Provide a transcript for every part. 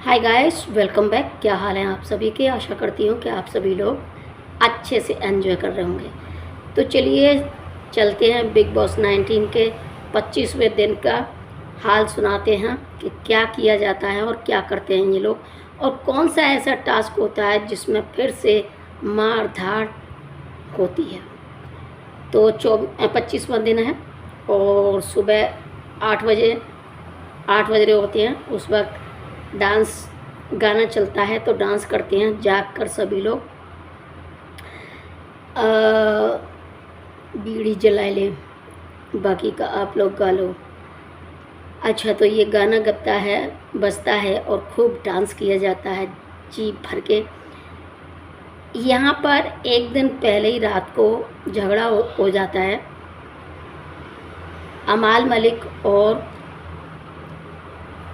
Hi guys, welcome back. क्या हाल है आप सभी के? आशा करती हूँ कि आप सभी लोग अच्छे से एंजॉय कर रहे होंगे। तो चलिए चलते हैं बिग बॉस 19 के 25वें दिन का हाल सुनाते हैं कि क्या किया जाता है और क्या करते हैं ये लोग, और कौन सा ऐसा टास्क होता है जिसमें फिर से मार धाड़ होती है। तो 25वां दिन है और सुबह 8 बज रहे होते हैं। उस वक्त डांस गाना चलता है तो डांस करते हैं जाग कर सभी लोग। बीड़ी जला लें, बाकी का आप लोग गा लो। अच्छा, तो ये गाना बजता है और खूब डांस किया जाता है जी भर के। यहाँ पर एक दिन पहले ही रात को झगड़ा हो जाता है अमाल मलिक और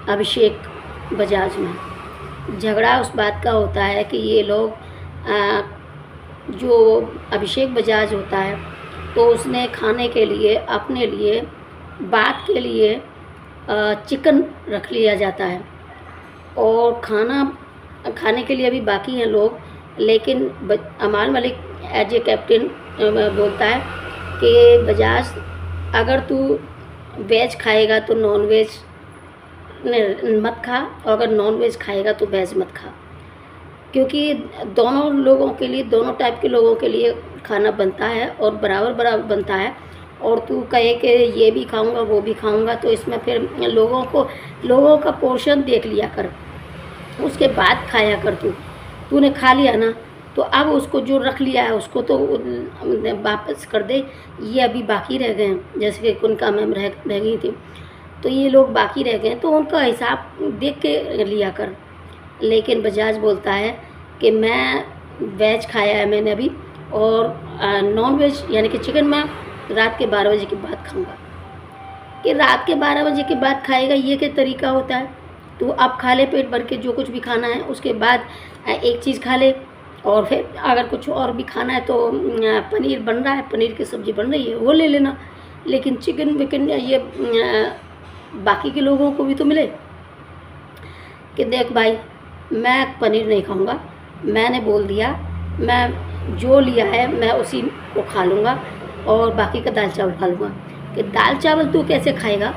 अभिषेक बजाज में। झगड़ा उस बात का होता है कि ये लोग जो अभिषेक बजाज होता है तो उसने खाने के लिए अपने लिए बात के लिए चिकन रख लिया जाता है और खाने के लिए अभी बाकी हैं लोग। लेकिन अमाल मलिक एज ए कैप्टन बोलता है कि बजाज, अगर तू वेज खाएगा तो नॉन वेज मत खा, और अगर नॉन वेज खाएगा तो वेज मत खा, क्योंकि दोनों लोगों के लिए, दोनों टाइप के लोगों के लिए खाना बनता है और बराबर बराबर बनता है। और तू कहे कि ये भी खाऊंगा वो भी खाऊंगा, तो इसमें फिर लोगों का पोर्शन देख लिया कर, उसके बाद खाया कर। तूने खा लिया ना, तो अब उसको जो रख लिया है उसको तो वापस कर दे। ये अभी बाकी रह गए हैं, जैसे कि उनका मैम रह गई थी, तो ये लोग बाकी रह गए तो उनका हिसाब देख के लिया कर। लेकिन बजाज बोलता है कि मैं वेज खाया है मैंने अभी, और नॉन वेज यानी कि चिकन मैं रात के 12 बजे के बाद खाऊंगा। कि रात के 12 बजे के बाद खाएगा, ये क्या तरीका होता है? तो अब खा ले पेट भर के जो कुछ भी खाना है, उसके बाद एक चीज़ खा ले, और फिर अगर कुछ और भी खाना है तो पनीर बन रहा है, पनीर की सब्ज़ी बन रही है, वो ले लेना। लेकिन चिकन विकन ये बाकी के लोगों को भी तो मिले। कि देख भाई, मैं पनीर नहीं खाऊंगा, मैंने बोल दिया, मैं जो लिया है मैं उसी को खा लूँगा और बाकी का दाल चावल खा लूँगा। कि दाल चावल तू कैसे खाएगा?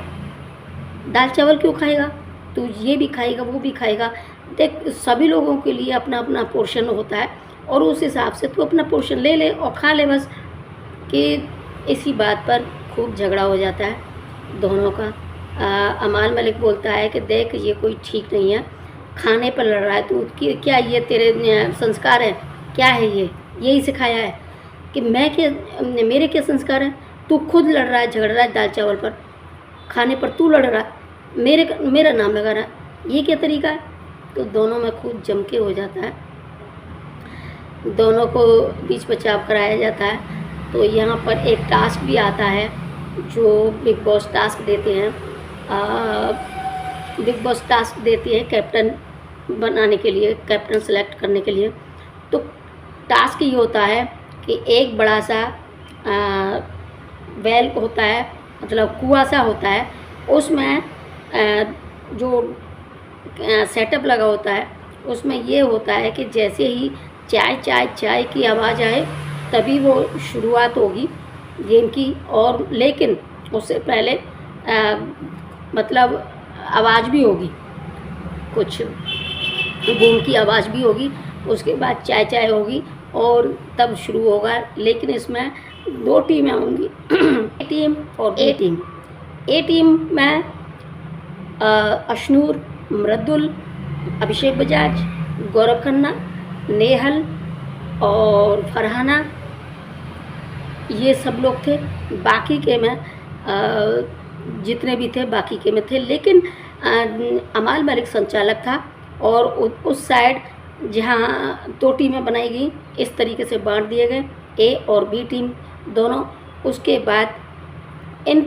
दाल चावल क्यों खाएगा? तू ये भी खाएगा वो भी खाएगा। देख, सभी लोगों के लिए अपना अपना पोर्शन होता है और उस हिसाब से तू अपना पोर्शन ले ले और खा ले बस। कि इसी बात पर खूब झगड़ा हो जाता है दोनों का। अमाल मलिक बोलता है कि देख, ये कोई ठीक नहीं है, खाने पर लड़ रहा है तू, क्या ये तेरे संस्कार है? क्या है ये? यही सिखाया है कि मेरे क्या संस्कार हैं? तू खुद लड़ रहा है, झगड़ रहा है दाल चावल पर, खाने पर तू लड़ रहा है, मेरा नाम लगा रहा है, ये क्या तरीका है? तो दोनों में खूब जम के हो जाता है, दोनों को बीच बचाव कराया जाता है। तो यहाँ पर एक टास्क भी आता है जो बिग बॉस टास्क देते हैं। बिग बॉस टास्क देती है कैप्टन बनाने के लिए, कैप्टन सेलेक्ट करने के लिए। तो टास्क ये होता है कि एक बड़ा सा वेल होता है, मतलब कुआं सा होता है, उसमें जो सेटअप लगा होता है उसमें ये होता है कि जैसे ही चाय चाय चाय की आवाज़ आए तभी वो शुरुआत होगी गेम की। और लेकिन उससे पहले मतलब आवाज़ भी होगी, कुछ बूम की आवाज़ भी होगी, उसके बाद चाय चाय होगी और तब शुरू होगा। लेकिन इसमें 2 टीमें होंगी, ए टीम और बी टीम। ए टीम में अशनूर, मृदुल, अभिषेक बजाज, गौरव खन्ना, नेहल और फरहाना, ये सब लोग थे। बाकी के में जितने भी थे बाकी के में थे, लेकिन अमाल मलिक संचालक था और उस साइड जहाँ 2 टीमें बनाई गई, इस तरीके से बांट दिए गए, ए और बी टीम दोनों। उसके बाद इन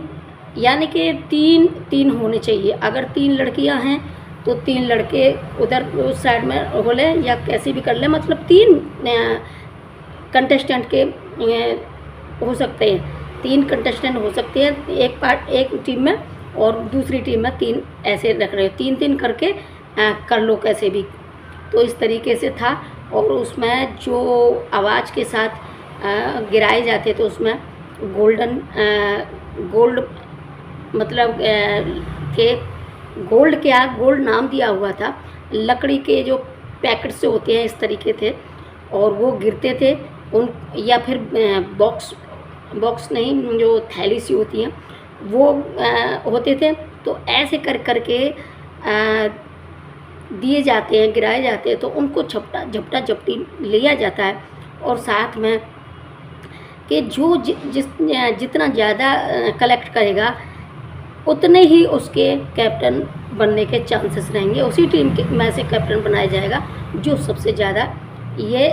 यानी कि 3 होने चाहिए। अगर 3 लड़कियां हैं तो 3 लड़के उधर उस साइड में हो ले, या कैसे भी कर ले, मतलब 3 कंटेस्टेंट के हो सकते हैं, 3 कंटेस्टेंट हो सकते हैं एक टीम में, और दूसरी टीम में 3 ऐसे रख रहे हो, 3-3 करके कर लो कैसे भी। तो इस तरीके से था। और उसमें जो आवाज़ के साथ गिराए जाते थे उसमें गोल्ड मतलब थे। गोल्ड क्या, गोल्ड नाम दिया हुआ था। लकड़ी के जो पैकेट से होते हैं इस तरीके थे और वो गिरते थे उन, या फिर बॉक्स नहीं, जो थैली सी होती हैं वो होते थे। तो ऐसे कर करके दिए जाते हैं, गिराए जाते हैं। तो उनको झपटा झपटी लिया जाता है। और साथ में कि जो जितना ज़्यादा कलेक्ट करेगा उतने ही उसके कैप्टन बनने के चांसेस रहेंगे। उसी टीम के में से कैप्टन बनाया जाएगा जो सबसे ज़्यादा ये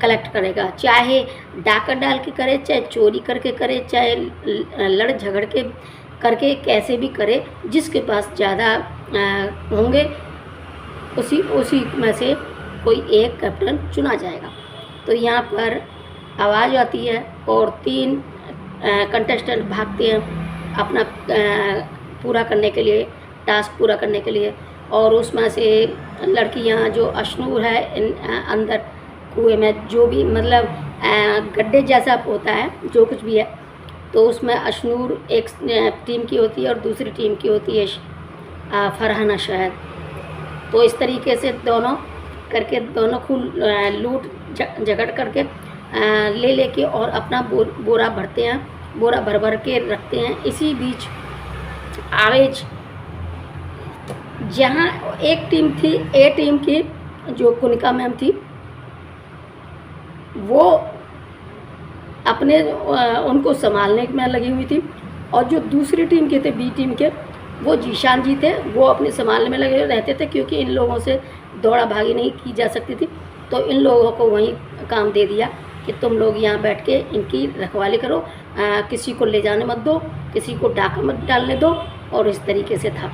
कलेक्ट करेगा, चाहे डाका डाल के करे, चाहे चोरी करके करे, चाहे लड़ झगड़ के करके, कैसे भी करे। जिसके पास ज़्यादा होंगे उसी में से कोई एक कैप्टन चुना जाएगा। तो यहाँ पर आवाज़ आती है और 3 कंटेस्टेंट भागते हैं अपना पूरा करने के लिए, टास्क पूरा करने के लिए। और उसमें से लड़कियाँ जो अश्नूर है अंदर कुएं में, जो भी मतलब गड्ढे जैसा होता है जो कुछ भी है, तो उसमें अश्नूर एक टीम की होती है और दूसरी टीम की होती है फरहाना शायद। तो इस तरीके से दोनों करके दोनों को लूट झगड़ करके ले के और अपना बोरा भरते हैं, बोरा भर भर के रखते हैं। इसी बीच आवेज, जहाँ एक टीम थी, ए टीम की जो कुनिका मैम थी, वो अपने उनको संभालने में लगी हुई थी। और जो दूसरी टीम के थे, बी टीम के, वो जीशान जी थे, वो अपने संभालने में लगे रहते थे क्योंकि इन लोगों से दौड़ा भागी नहीं की जा सकती थी। तो इन लोगों को वहीं काम दे दिया कि तुम लोग यहाँ बैठ के इनकी रखवाली करो, किसी को ले जाने मत दो, किसी को डाका मत डालने दो। और इस तरीके से था।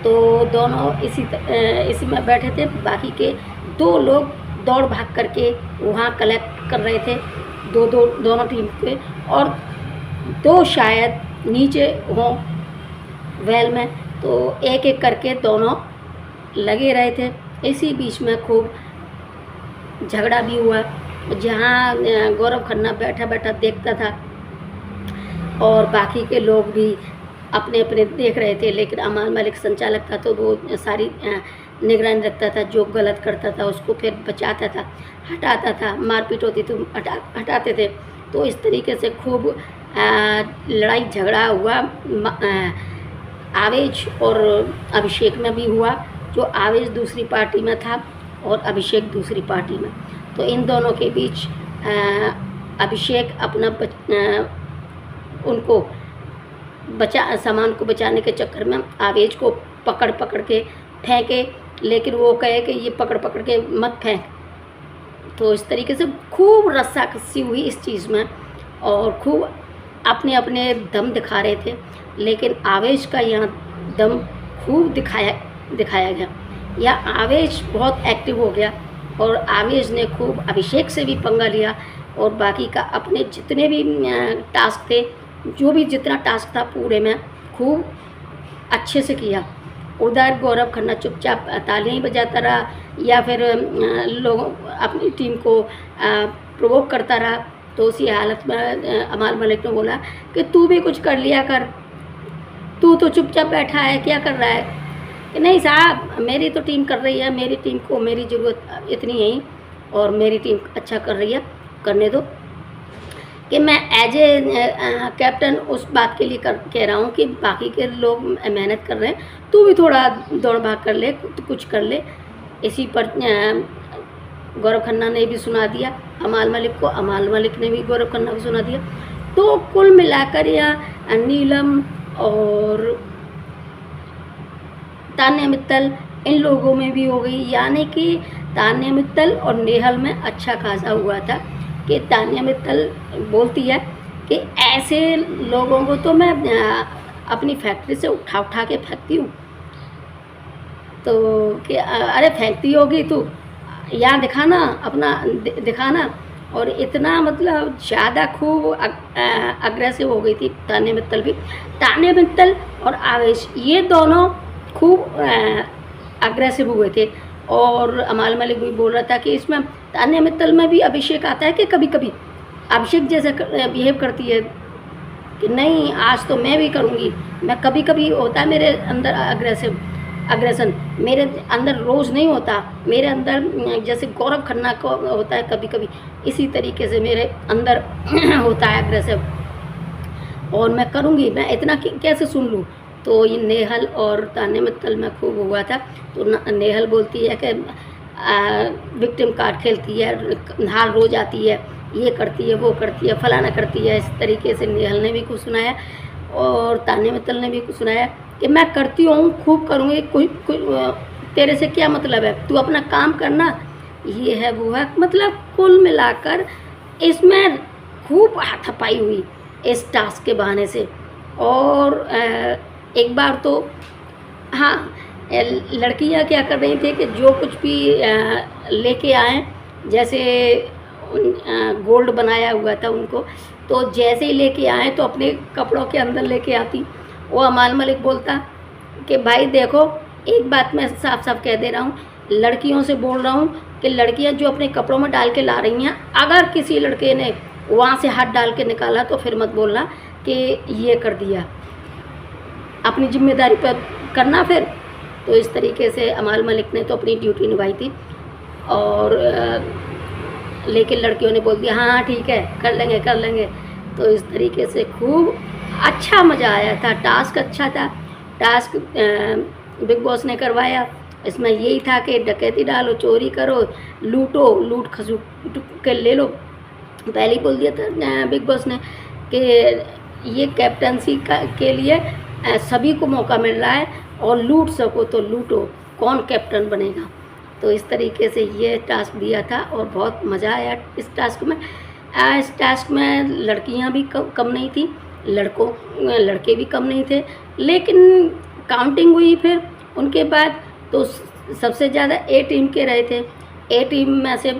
तो दोनों इसी में बैठे थे। बाकी के 2 लोग दौड़ भाग करके वहाँ कलेक्ट कर रहे थे, दोनों टीम के। और 2 शायद नीचे हों वेल में। तो एक एक करके दोनों लगे रहे थे। इसी बीच में खूब झगड़ा भी हुआ, जहाँ गौरव खन्ना बैठा बैठा देखता था और बाकी के लोग भी अपने अपने देख रहे थे। लेकिन अमान मलिक संचालक था तो वो सारी निगरानी रखता था, जो गलत करता था उसको फिर बचाता था, हटाता था, मारपीट होती तो हटाते थे। तो इस तरीके से खूब लड़ाई झगड़ा हुआ। आवेश और अभिषेक में भी हुआ, जो आवेश दूसरी पार्टी में था और अभिषेक दूसरी पार्टी में। तो इन दोनों के बीच अभिषेक अपना उनको सामान को बचाने के चक्कर में आवेश को पकड़ के फेंके, लेकिन वो कहे कि ये पकड़ के मत फेंक। तो इस तरीके से खूब रस्साकसी हुई इस चीज़ में और खूब अपने अपने दम दिखा रहे थे। लेकिन आवेश का यहाँ दम खूब दिखाया गया। या आवेश बहुत एक्टिव हो गया और आवेश ने खूब अभिषेक से भी पंगा लिया और बाकी का अपने जितने भी टास्क थे, जो भी जितना टास्क था पूरे में खूब अच्छे से किया। उधर गौरव खन्ना चुपचाप तालियां ही बजाता रहा या फिर लोगों अपनी टीम को प्रोवोक करता रहा। तो उसी हालत में अमाल मलिक ने बोला कि तू भी कुछ कर लिया कर, तू तो चुपचाप बैठा है, क्या कर रहा है। कि नहीं साहब, मेरी तो टीम कर रही है, मेरी टीम को मेरी ज़रूरत इतनी है और मेरी टीम अच्छा कर रही है, करने दो। कि मैं एज ए कैप्टन उस बात के लिए कह रहा हूँ कि बाकी के लोग मेहनत कर रहे हैं, तू भी थोड़ा दौड़ भाग कर ले, कुछ कर ले। इसी पर गौरव खन्ना ने भी सुना दिया अमाल मलिक को, अमाल मलिक ने भी गौरव खन्ना को सुना दिया। तो कुल मिलाकर यहाँ नीलम और तान्या मित्तल इन लोगों में भी हो गई। यानी कि तान्या मित्तल और नेहल में अच्छा खासा हुआ था कि तान्या मित्तल बोलती है कि ऐसे लोगों को तो मैं अपनी फैक्ट्री से उठा के फेंकती हूँ। तो कि अरे फेंकती होगी तू, यहाँ दिखाना, अपना दिखाना। और इतना मतलब ज़्यादा खूब अग्रेसिव हो गई थी तान्या मित्तल भी। तान्या मित्तल और आवेश ये दोनों खूब अग्रेसिव हुए थे। और अमाल मलिक भी बोल रहा था कि इसमें तान्या मित्तल में भी अभिषेक आता है कि कभी कभी अभिषेक जैसे बिहेव करती है कि नहीं आज तो मैं भी करूँगी, मैं कभी कभी होता है मेरे अंदर अग्रेसन, मेरे अंदर रोज़ नहीं होता, मेरे अंदर जैसे गौरव खन्ना को होता है कभी कभी, इसी तरीके से मेरे अंदर होता है अग्रेसिव, और मैं करूँगी, मैं इतना कैसे सुन लूँ। तो ये नेहल और तान्या मित्तल में खूब हुआ था। तो नेहल बोलती है कि विक्टिम कार्ड खेलती है, हार रोज आती है, ये करती है, वो करती है, फलाना करती है। इस तरीके से नेहल ने भी कुछ सुनाया और तान्या मित्तल ने भी कुछ सुनाया कि मैं करती हूँ, खूब करूँगी, कोई तेरे से क्या मतलब है, तू अपना काम करना, ये है वो है। मतलब कुल मिलाकर इसमें खूब हाथापाई हुई इस टास्क के बहाने से। और एक बार तो हाँ, लड़कियां क्या कर रही थी कि जो कुछ भी लेके आए, जैसे गोल्ड बनाया हुआ था उनको, तो जैसे ही लेके आए तो अपने कपड़ों के अंदर लेके आती। वो अमाल मलिक बोलता कि भाई देखो, एक बात मैं साफ साफ कह दे रहा हूँ, लड़कियों से बोल रहा हूँ कि लड़कियां जो अपने कपड़ों में डाल के ला रही हैं, अगर किसी लड़के ने वहाँ से हाथ डाल के निकाला तो फिर मत बोलना कि ये कर दिया, अपनी जिम्मेदारी पर करना फिर। तो इस तरीके से अमाल मलिक ने तो अपनी ड्यूटी निभाई थी, और लेकिन लड़कियों ने बोल दिया हाँ ठीक है, कर लेंगे कर लेंगे। तो इस तरीके से खूब अच्छा मज़ा आया था, टास्क अच्छा था। टास्क बिग बॉस ने करवाया, इसमें यही था कि डकैती डालो, चोरी करो, लूटो, लूट खसूट के ले लो। पहले ही बोल दिया था बिग बॉस ने कि ये कैप्टनसी के लिए सभी को मौका मिल रहा है, और लूट सको तो लूटो, कौन कैप्टन बनेगा। तो इस तरीके से ये टास्क दिया था और बहुत मज़ा आया इस टास्क में। इस टास्क में लड़कियां भी कम नहीं थी, लड़के भी कम नहीं थे, लेकिन काउंटिंग हुई फिर उनके बाद तो सबसे ज़्यादा ए टीम के रहे थे। ए टीम में से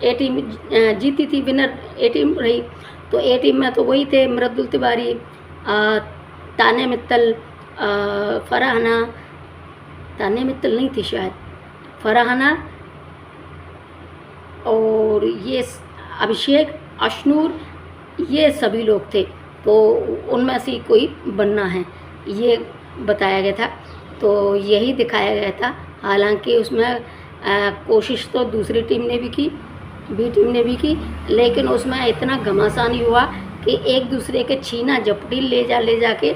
ए टीम जीती थी, विनर ए टीम रही। तो ए टीम में तो वही थे मृदुल तिवारी, तान्या मित्तल, फरहाना, तान्या मित्तल नहीं थी शायद, फरहाना, और ये अभिषेक, अशनूर, ये सभी लोग थे। तो उनमें से कोई बनना है ये बताया गया था, तो यही दिखाया गया था। हालांकि उसमें कोशिश तो दूसरी टीम ने भी की, बी टीम ने भी की, लेकिन उसमें इतना घमासान हुआ कि एक दूसरे के छीना झपटी ले जा के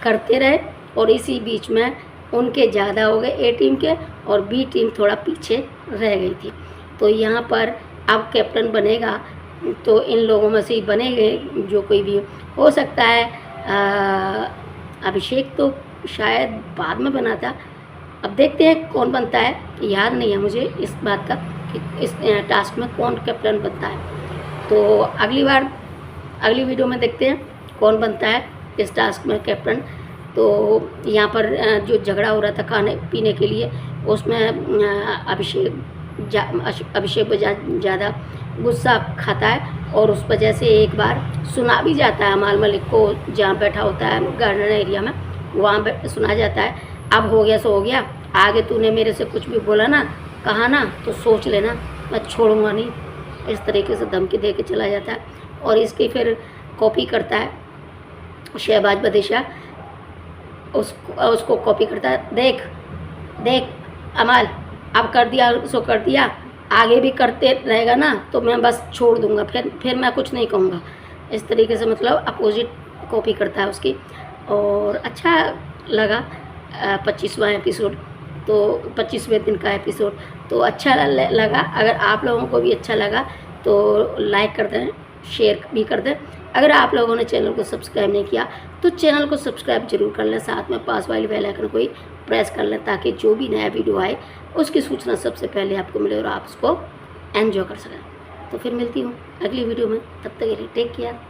करते रहे, और इसी बीच में उनके ज़्यादा हो गए ए टीम के, और बी टीम थोड़ा पीछे रह गई थी। तो यहाँ पर अब कैप्टन बनेगा तो इन लोगों में से ही बनेंगे, जो कोई भी हो सकता है। अभिषेक तो शायद बाद में बना था, अब देखते हैं कौन बनता है। याद नहीं है मुझे इस बात का कि इस टास्क में कौन कैप्टन बनता है। तो अगली वीडियो में देखते हैं कौन बनता है इस टास्क में कैप्टन। तो यहाँ पर जो झगड़ा हो रहा था खाने पीने के लिए, उसमें अभिषेक ज़्यादा गुस्सा खाता है, और उस वजह से एक बार सुना भी जाता है अमाल मलिक को, जहाँ बैठा होता है गार्डन एरिया में, वहाँ सुना जाता है, अब हो गया सो हो गया, आगे तूने मेरे से कुछ भी बोला ना, कहा ना, तो सोच लेना मैं छोड़ूंगा नहीं। इस तरीके से धमकी दे के चला जाता है, और इसकी फिर कॉपी करता है शहबाज बदेशा, उसको कॉपी करता है। देख अमाल, अब कर दिया सो कर दिया, आगे भी करते रहेगा ना तो मैं बस छोड़ दूंगा, फिर मैं कुछ नहीं कहूँगा। इस तरीके से मतलब अपोजिट कॉपी करता है उसकी। और अच्छा लगा 25वां एपिसोड, तो 25वें दिन का एपिसोड तो अच्छा लगा। अगर आप लोगों को भी अच्छा लगा तो लाइक कर दें, शेयर भी कर दें। अगर आप लोगों ने चैनल को सब्सक्राइब नहीं किया तो चैनल को सब्सक्राइब जरूर कर लें, साथ में पास वाली बेल आइकन को ही प्रेस कर लें, ताकि जो भी नया वीडियो आए उसकी सूचना सबसे पहले आपको मिले और आप उसको एंजॉय कर सकें। तो फिर मिलती हूँ अगली वीडियो में, तब तक के लिए टेक केयर, बाय।